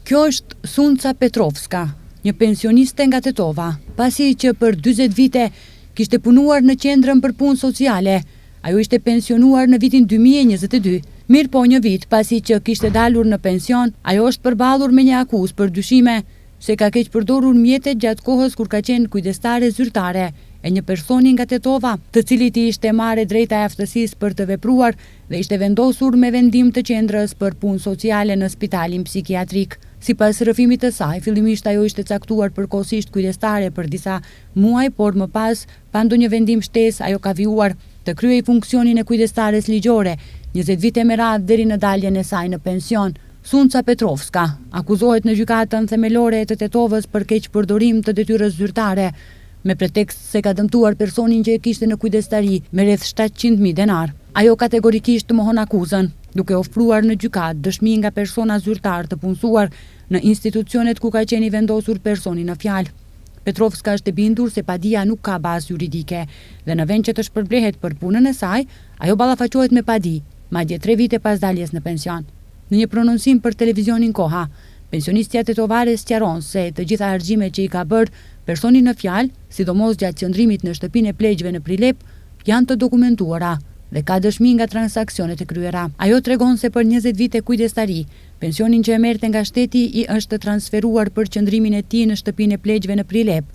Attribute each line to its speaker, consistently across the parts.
Speaker 1: Kjo është Sunca Petrovska, një pensioniste nga Tetova, pasi që për 40 vite kishte punuar në qendrën për punë sociale. Ajo ishte pensionuar në vitin 2022. Mirë po një vit pasi që kishte dalur në pension, ajo është përballur me një akuzë për dyshime se ka keq përdorur mjetet gjatë kohës kur ka qenë kujdestare zyrtare e një personi nga Tetova, të cilit I ishte marrë drejta e aftësisë për të vepruar dhe ishte vendosur me vendim të qendrës për punë sociale në spitalin psikiatrik. Sipas rrëfimit të saj, fillimisht ajo ishte caktuar përkohësisht kujdestare për disa muaj, por më pas, pa ndonjë vendim shtesë, ajo ka vijuar të kryej funksionin e kujdestares ligjore, 20 vite me radhë deri në daljen e saj në pension. Sunca Petrovska akuzohet në gjykatën themelore të Tetovës për keq përdorim të detyrës zyrtare, me pretekst se ka dëmtuar personin që e kishte në kujdestari me rreth 700.000 denar. Ajo kategorikisht mohon akuzën, duke ofruar në gjykatë dëshmi nga persona zyrtar të punësuar në institucionet ku ka qenë I vendosur personi në fjalë. Petrovska është e bindur se padia nuk ka bazë juridike dhe në vend që të shpërblehet për punën e saj, ajo ballafaqohet me padi, madje 3 vite pas daljes në pension. Në një prononcim për televizionin Koha, pensionistja tetovare sqaron se të gjitha argjimet që I ka bërë personi në fjalë, sidomos gjatë qëndrimit në shtëpinë e pleqjve në Prilep, janë të dokumentuara dhe ka dëshmi nga transaksionet e kryera. Ajo tregon se për 20 vite kujdestari, pensionin që e merrte nga shteti I është transferuar për qëndrimin e tij në shtëpinë e pleqjve në Prilep,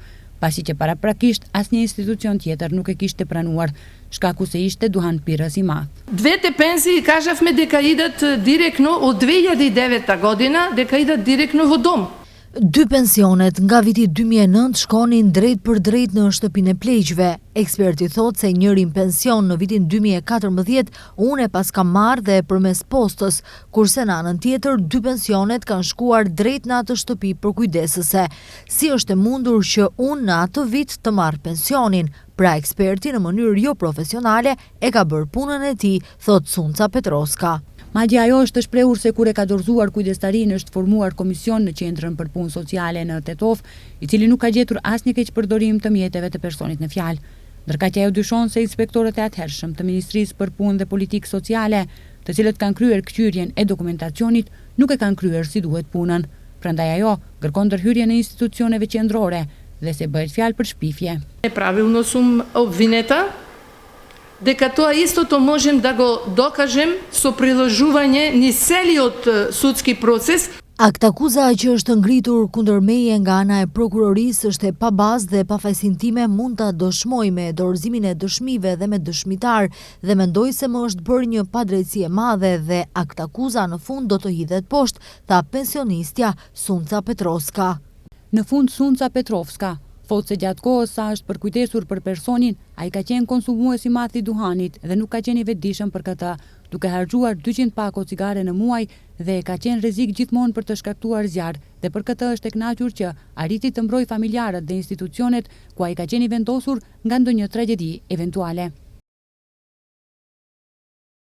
Speaker 1: pasi që paraprakisht asnjë institucion tjetër nuk e kishte pranuar, shkaku se ishte duhan pirës I madh.
Speaker 2: Двете пензии, кажавме дека идат директно од 2009 година, дека идат директно во дом.
Speaker 3: 2 pensionet nga viti 2009 shkonin drejt për drejt në shtëpinë e pleqjve. Eksperti thot se njërin pension në vitin 2014 unë e pas kam marrë dhe përmes postës, kurse në anën tjetër 2 pensionet kanë shkuar drejt në atë shtëpi për kujdesëse. Si është e mundur që unë në atë vit të marrë pensionin? Pra eksperti në mënyrë jo profesionale e ka bërë punën e tij, thot Sunca Petrovska.
Speaker 1: Madje ajo është shprehur se kur e ka dorëzuar kujdestarinë është formuar komision në qendrën për punë sociale në Tetov, I cili nuk ka gjetur asnjë keq përdorim të mjeteve të personit në fjalë. Ndërkaq ajo dyshon se inspektorët e atëhershëm të Ministrisë për Punë dhe Politikë Sociale, të cilët kanë kryer kthyrjen e dokumentacionit, nuk e kanë kryer si duhet punën. Prandaj ajo kërkon ndërhyrje në institucioneve qendrore dhe se bëhet fjalë për shpifje.
Speaker 2: Правилно сум обвинета дека тоа истото можем да го докажем со приложување низ целиот судски процес.
Speaker 3: Aktakuza që është ngritur kundër meje nga ana e prokurorisë është e pabazë dhe pafajësinë time mund ta dëshmoj me dorëzimin e dëshmive dhe me dëshmitar dhe mendoj se më është bërë një padrejtësi e madhe dhe aktakuza në fund do të hidhet poshtë, tha pensionistja Sunca Petrovska.
Speaker 1: Në fund Sunca Petrovska thot se gjatë kohës sa është përkujdesur për personin, ai ka qenë konsumues I madh I duhanit dhe nuk ka qenë I vetëdijshëm për këtë, duke harxuar 200 pako cigare në muaj dhe ka qenë rrezik gjithmonë për të shkaktuar zjarr dhe për këtë është e kënaqur që arriti të mbrojë familjarët dhe institucionet ku ai ka qenë I vendosur nga ndonjë tragjedi eventuale.